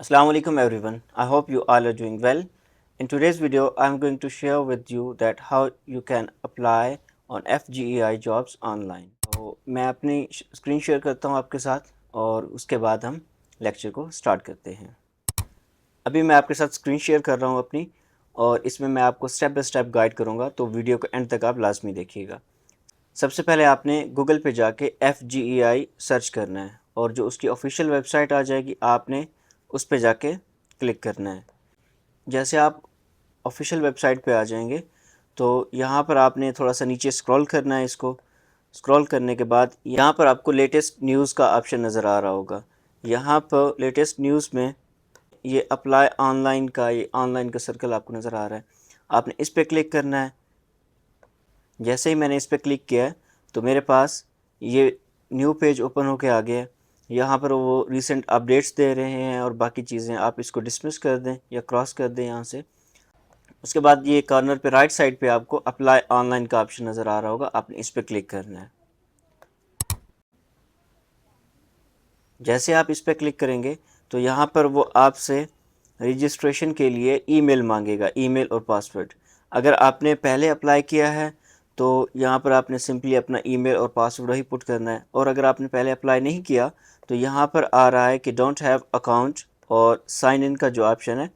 Assalamu alaikum everyone. I hope you all are doing well. In today's video, I am going to share with you that how you can apply on FGEI jobs online. तो मैं अपनी screen share करता हूँ आपके साथ और उसके बाद हम लेक्चर को स्टार्ट करते हैं। अभी मैं आपके साथ स्क्रीन शेयर कर रहा हूँ अपनी और इसमें मैं आपको स्टेप बाय स्टेप गाइड करूँगा, तो वीडियो को एंड तक आप लाजमी देखिएगा। सबसे पहले आपने गूगल पे जाके FGEI सर्च करना है और जो उसकी ऑफिशियल वेबसाइट आ जाएगी आपने उस पे जाके क्लिक करना है। जैसे आप ऑफिशियल वेबसाइट पे आ जाएंगे तो यहाँ पर आपने थोड़ा सा नीचे स्क्रॉल करना है। इसको स्क्रॉल करने के बाद यहाँ पर आपको लेटेस्ट न्यूज़ का ऑप्शन नज़र आ रहा होगा। यहाँ पर लेटेस्ट न्यूज़ में ये अप्लाई ऑनलाइन का ये ऑनलाइन का सर्कल आपको नज़र आ रहा है। आपने इस पर क्लिक करना है। जैसे ही मैंने इस पर क्लिक किया है तो मेरे पास ये न्यू पेज ओपन होके आ गया है। यहाँ पर वो रीसेंट अपडेट्स दे रहे हैं और बाकी चीज़ें। आप इसको डिसमिस कर दें या क्रॉस कर दें यहाँ से। उसके बाद ये कॉर्नर पे राइट साइड पे आपको अप्लाई ऑनलाइन का ऑप्शन नज़र आ रहा होगा, आपने इस पर क्लिक करना है। जैसे आप इस पर क्लिक करेंगे तो यहाँ पर वो आपसे रजिस्ट्रेशन के लिए ईमेल मांगेगा, ईमेल और पासवर्ड। अगर आपने पहले अप्लाई किया है तो यहाँ पर आपने सिंपली अपना ईमेल और पासवर्ड ही पुट करना है, और अगर आपने पहले अप्लाई नहीं किया तो यहाँ पर आ रहा है कि डोंट हैव अकाउंट और साइन इन का जो ऑप्शन है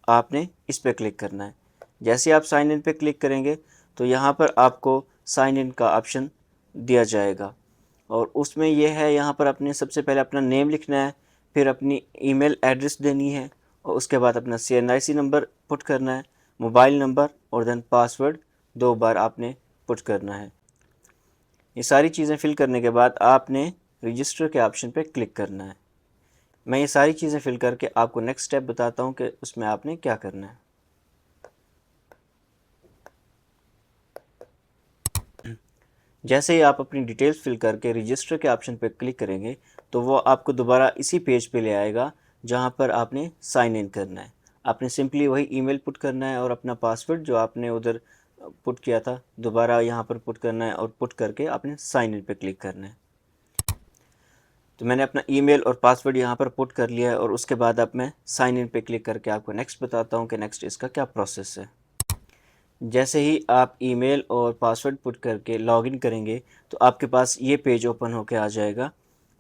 आपने इस पर क्लिक करना है। जैसे आप साइन इन पे क्लिक करेंगे तो यहाँ पर आपको साइन इन का ऑप्शन दिया जाएगा और उसमें यह है, यहाँ पर अपने सबसे पहले अपना नेम लिखना है, फिर अपनी ईमेल एड्रेस देनी है और उसके बाद अपना CNIC नंबर पुट करना है, मोबाइल नंबर और देन पासवर्ड 2 बार आपने पुट करना है। ये सारी चीज़ें फिल करने के बाद आपने रजिस्टर के ऑप्शन पे क्लिक करना है। मैं ये सारी चीज़ें फिल करके आपको नेक्स्ट स्टेप बताता हूँ कि उसमें आपने क्या करना है। जैसे ही आप अपनी डिटेल्स फिल करके रजिस्टर के ऑप्शन पर क्लिक करेंगे तो वो आपको दोबारा इसी पेज पे ले आएगा जहाँ पर आपने साइन इन करना है। आपने सिंपली वही ईमेल पुट करना है और अपना पासवर्ड जो आपने उधर पुट किया था दोबारा यहाँ पर पुट करना है और पुट करके आपने साइन इन पे क्लिक करना है। तो मैंने अपना ईमेल और पासवर्ड यहाँ पर पुट कर लिया है और उसके बाद अब मैं साइन इन पे क्लिक करके आपको नेक्स्ट बताता हूँ कि नेक्स्ट इसका क्या प्रोसेस है। जैसे ही आप ईमेल और पासवर्ड पुट करके लॉगिन करेंगे तो आपके पास ये पेज ओपन होके आ जाएगा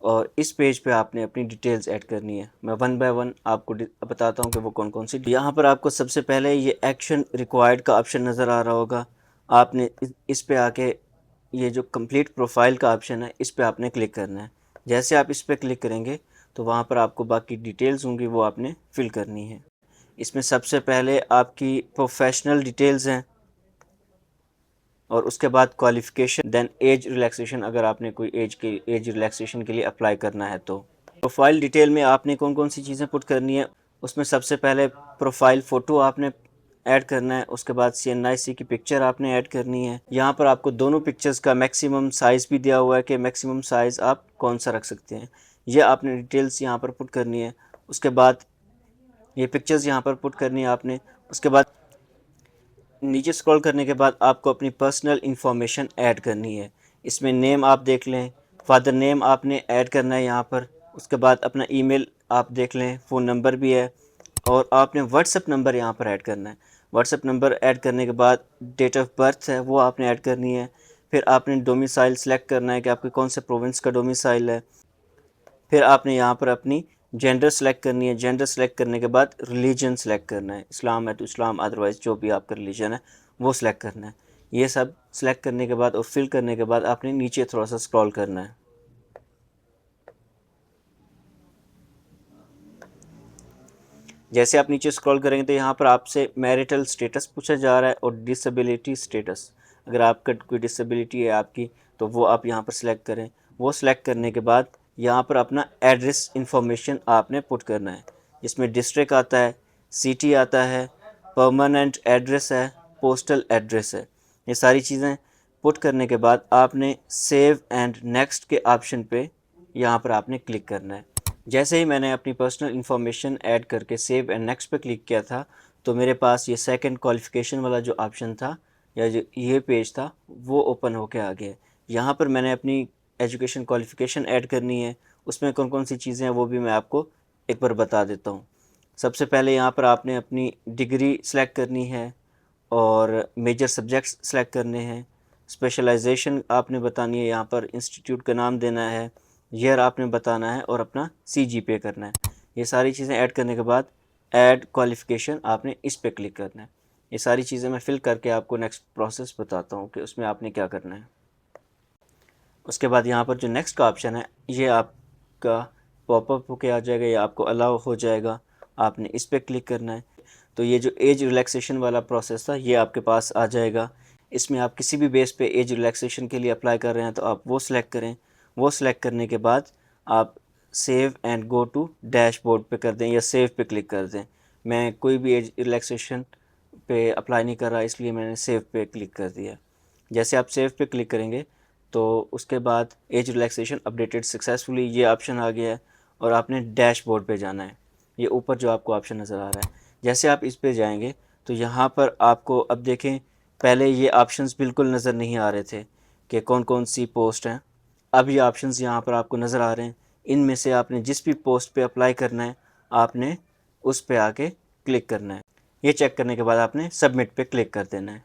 और इस पेज पे आपने अपनी डिटेल्स ऐड करनी है। मैं वन बाय वन आपको बताता हूँ कि वो कौन कौन सी। यहाँ पर आपको सबसे पहले ये एक्शन रिक्वायर्ड का ऑप्शन नज़र आ रहा होगा। आपने इस पे आके ये जो कंप्लीट प्रोफाइल का ऑप्शन है इस पे आपने क्लिक करना है। जैसे आप इस पे क्लिक करेंगे तो वहाँ पर आपको बाकी डिटेल्स होंगी वो आपने फिल करनी है। इसमें सबसे पहले आपकी प्रोफेशनल डिटेल्स हैं और उसके बाद क्वालिफ़िकेशन, देन एज रिलैक्सेशन, अगर आपने कोई एज रिलैक्सेशन के लिए अप्लाई करना है तो। प्रोफाइल डिटेल में आपने कौन कौन सी चीज़ें पुट करनी है, उसमें सबसे पहले प्रोफाइल फ़ोटो आपने ऐड करना है। उसके बाद CNIC की पिक्चर आपने ऐड करनी है। यहाँ पर आपको दोनों पिक्चर्स का मैक्सिमम साइज़ भी दिया हुआ है कि मैक्सिमम साइज़ आप कौन सा रख सकते हैं, ये आपने डिटेल्स यहाँ पर पुट करनी है। उसके बाद ये पिक्चर्स यहाँ पर पुट करनी है आपने। उसके बाद नीचे स्क्रॉल करने के बाद आपको अपनी पर्सनल इन्फॉर्मेशन ऐड करनी है। इसमें नेम आप देख लें, फादर नेम आपने ऐड करना है यहाँ पर। उसके बाद अपना ईमेल आप देख लें, फ़ोन नंबर भी है और आपने व्हाट्सएप नंबर यहाँ पर ऐड करना है। व्हाट्सएप नंबर ऐड करने के बाद डेट ऑफ बर्थ है वो आपने ऐड करनी है। फिर आपने डोमिसाइल सेलेक्ट करना है कि आपके कौन से प्रोविंस का डोमिसाइल है। फिर आपने यहाँ पर अपनी जेंडर सेलेक्ट करनी है। जेंडर सेलेक्ट करने के बाद रिलीजन सेलेक्ट करना है, इस्लाम है तो इस्लाम, अदरवाइज़ जो भी आपका रिलीजन है वो सिलेक्ट करना है। ये सब सेलेक्ट करने के बाद और फिल करने के बाद आपने नीचे थोड़ा सा स्क्रॉल करना है। जैसे आप नीचे स्क्रॉल करेंगे तो यहाँ पर आपसे मैरिटल स्टेटस पूछा जा रहा है और डिसेबिलिटी स्टेटस। अगर आपका कोई डिसेबिलिटी है आपकी तो वो आप यहाँ पर सिलेक्ट करें। वो सिलेक्ट करने के बाद यहाँ पर अपना एड्रेस इंफॉर्मेशन आपने पुट करना है, जिसमें डिस्ट्रिक्ट आता है, सिटी आता है, परमानेंट एड्रेस है, पोस्टल एड्रेस है। ये सारी चीज़ें पुट करने के बाद आपने सेव एंड नेक्स्ट के ऑप्शन पे यहाँ पर आपने क्लिक करना है। जैसे ही मैंने अपनी पर्सनल इन्फॉर्मेशन ऐड करके सेव एंड नेक्स्ट पे क्लिक किया था तो मेरे पास ये सेकंड क्वालिफ़िकेशन वाला जो ऑप्शन था या जो ये पेज था वो ओपन होके आ गया। यहाँ पर मैंने अपनी एजुकेशन क्वालिफ़िकेशन ऐड करनी है। उसमें कौन कौन सी चीज़ें हैं वो भी मैं आपको एक बार बता देता हूँ। सबसे पहले यहाँ पर आपने अपनी डिग्री सेलेक्ट करनी है और मेजर सब्जेक्ट्स सेलेक्ट करने हैं। स्पेशलाइजेशन आपने बतानी है, यहाँ पर इंस्टीट्यूट का नाम देना है, ईयर आपने बताना है और अपना CGPA करना है। ये सारी चीज़ें ऐड करने के बाद ऐड क्वालिफ़िकेशन आपने इस पे क्लिक करना है। ये सारी चीज़ें मैं फिल करके आपको नेक्स्ट प्रोसेस बताता हूँ कि उसमें आपने क्या करना है। उसके बाद यहाँ पर जो नेक्स्ट का ऑप्शन है ये आपका पॉपअप होके आ जाएगा, या आपको अलाउ हो जाएगा, आपने इस पर क्लिक करना है। तो ये जो एज रिलैक्सेशन वाला प्रोसेस था ये आपके पास आ जाएगा। इसमें आप किसी भी बेस पे एज रिलैक्सेशन के लिए अप्लाई कर रहे हैं तो आप वो सिलेक्ट करें। वो सिलेक्ट करने के बाद आप save and go to dashboard पे कर दें या सेव पे क्लिक कर दें। मैं कोई भी एज रिलैक्सेशन पे अप्लाई नहीं कर रहा, इसलिए मैंने सेव पे क्लिक कर दिया। जैसे आप सेव पे क्लिक करेंगे तो उसके बाद एज रिलैक्सेशन अपडेटेड सक्सेसफुली ये ऑप्शन आ गया है और आपने डैशबोर्ड पे जाना है। ये ऊपर जो आपको ऑप्शन नज़र आ रहा है, जैसे आप इस पे जाएंगे तो यहाँ पर आपको अब देखें, पहले ये ऑप्शंस बिल्कुल नज़र नहीं आ रहे थे कि कौन कौन सी पोस्ट हैं। अब ये ऑप्शंस यहाँ पर आपको नज़र आ रहे हैं। इनमें से आपने जिस भी पोस्ट पे अप्लाई करना है आपने उस पे आके क्लिक करना है। ये चेक करने के बाद आपने सबमिट पे क्लिक कर देना है।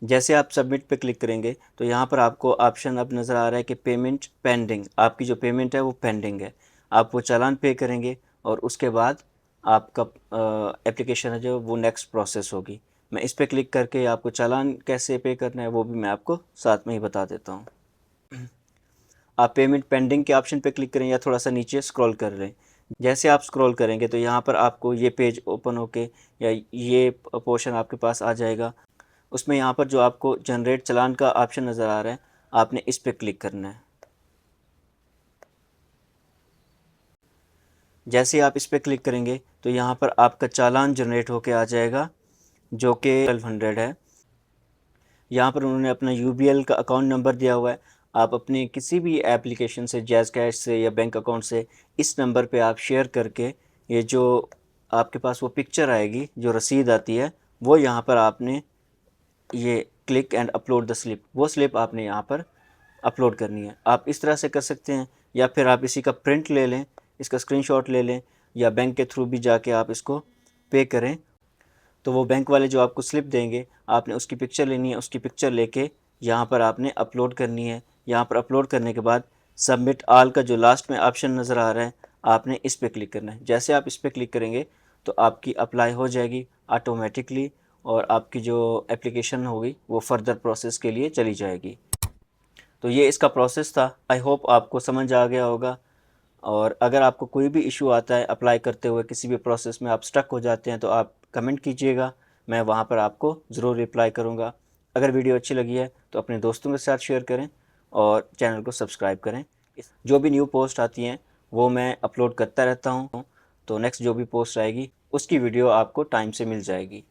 जैसे आप सबमिट पे क्लिक करेंगे तो यहाँ पर आपको ऑप्शन अब नज़र आ रहा है कि पेमेंट पेंडिंग, आपकी जो पेमेंट है वो पेंडिंग है। आप वो चालान पे करेंगे और उसके बाद आपका एप्लीकेशन है जो वो नेक्स्ट प्रोसेस होगी। मैं इस पर क्लिक करके आपको चालान कैसे पे करना है वो भी मैं आपको साथ में ही बता देता हूँ। आप पेमेंट पेंडिंग के ऑप्शन पे क्लिक करें या थोड़ा सा नीचे स्क्रॉल कर लें। जैसे आप स्क्रॉल करेंगे तो यहाँ पर आपको ये पेज ओपन होके या ये पोर्शन आपके पास आ जाएगा। उसमें यहाँ पर जो आपको जनरेट चालान का ऑप्शन नज़र आ रहा है आपने इस पर क्लिक करना है। जैसे आप इस पर क्लिक करेंगे तो यहाँ पर आपका चालान जनरेट होके आ जाएगा जो कि 1200 है। यहाँ पर उन्होंने अपना UBL का अकाउंट नंबर दिया हुआ है। आप अपने किसी भी एप्लीकेशन से, जैज़ कैश से या बैंक अकाउंट से इस नंबर पे आप शेयर करके ये जो आपके पास वो पिक्चर आएगी जो रसीद आती है वो यहाँ पर आपने ये click and upload the slip, वो स्लिप आपने यहाँ पर अपलोड करनी है। आप इस तरह से कर सकते हैं या फिर आप इसी का प्रिंट ले लें, इसका स्क्रीनशॉट ले लें या बैंक के थ्रू भी जाके आप इसको पे करें। तो वो बैंक वाले जो आपको स्लिप देंगे आपने उसकी पिक्चर लेनी है, उसकी पिक्चर लेके यहाँ पर आपने अपलोड करनी है। यहाँ पर अपलोड करने के बाद सबमिट ऑल का जो लास्ट में ऑप्शन नज़र आ रहा है आपने इस पर क्लिक करना है। जैसे आप इस पर क्लिक करेंगे तो आपकी अप्लाई हो जाएगी ऑटोमेटिकली और आपकी जो एप्लीकेशन होगी वो फर्दर प्रोसेस के लिए चली जाएगी। तो ये इसका प्रोसेस था। आई होप आपको समझ आ गया होगा। और अगर आपको कोई भी इशू आता है अप्लाई करते हुए, किसी भी प्रोसेस में आप स्टक हो जाते हैं तो आप कमेंट कीजिएगा, मैं वहाँ पर आपको ज़रूर रिप्लाई करूँगा। अगर वीडियो अच्छी लगी है तो अपने दोस्तों के साथ शेयर करें और चैनल को सब्सक्राइब करें। जो भी न्यू पोस्ट आती हैं वो मैं अपलोड करता रहता हूँ, तो नेक्स्ट जो भी पोस्ट आएगी उसकी वीडियो आपको टाइम से मिल जाएगी।